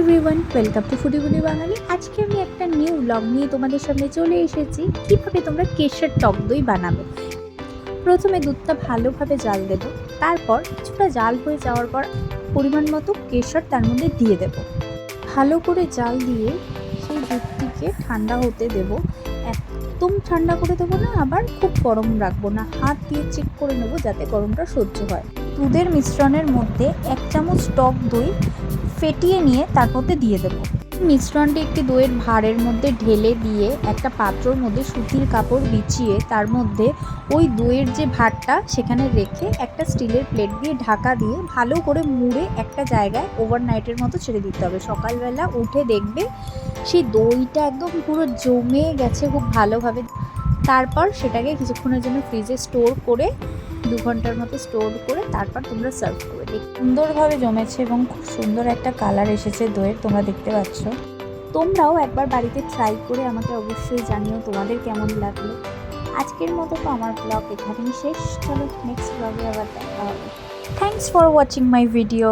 Everyone, welcome to ফুডিগুলি বাঙালি। আজকে আমি একটা নিউ ব্লগ নিয়ে তোমাদের সামনে চলে এসেছি। কিভাবে তোমরা কেশর টক দই বানাবে। প্রথমে দুধটা ভালোভাবে জাল দেব, তারপর কিছুটা জাল হয়ে যাওয়ার পর পরিমাণ মতো কেশর তার মধ্যে দিয়ে দেব। ভালো করে জাল দিয়ে সেই দুধটিকে ঠান্ডা হতে দেব। একদম ঠান্ডা করে দেবো না, আবার খুব গরম রাখবো না, হাত দিয়ে চেক করে নেবো যাতে গরমটা সহ্য হয়। দুধের মিশ্রণের মধ্যে 1 চামচ টক দই ফেটিয়ে নিয়ে তার মধ্যে দিয়ে দেবো। মিশ্রণটি একটি দইয়ের ভাঁড়ের মধ্যে ঢেলে দিয়ে একটা পাত্রর মধ্যে সুতির কাপড় বিছিয়ে তার মধ্যে ওই দইয়ের যে ভাঁড়টা সেখানে রেখে একটা স্টিলের প্লেট দিয়ে ঢাকা দিয়ে ভালো করে মুড়ে একটা জায়গায় ওভারনাইটের মতো ছেড়ে দিতে হবে। সকালবেলা উঠে দেখবে সেই দইটা একদম পুরো জমে গেছে খুব ভালোভাবে। তারপর সেটাকে কিছুক্ষণের জন্য ফ্রিজে স্টোর করে 2 ঘন্টার মতো স্টোর করে তারপর তোমরা সার্ভ করে দিই। সুন্দরভাবে জমেছে এবং খুব সুন্দর একটা কালার এসেছে দইয়ের, তোমরা দেখতে পাচ্ছ। তোমরাও একবার বাড়িতে ট্রাই করে আমাকে অবশ্যই জানিও তোমাদের কেমন লাগলো। আজকের মতো তো আমার ব্লগ এখানেই শেষ। চলো নেক্সট ব্লগে আবার দেখা হবে। Thanks for watching my video.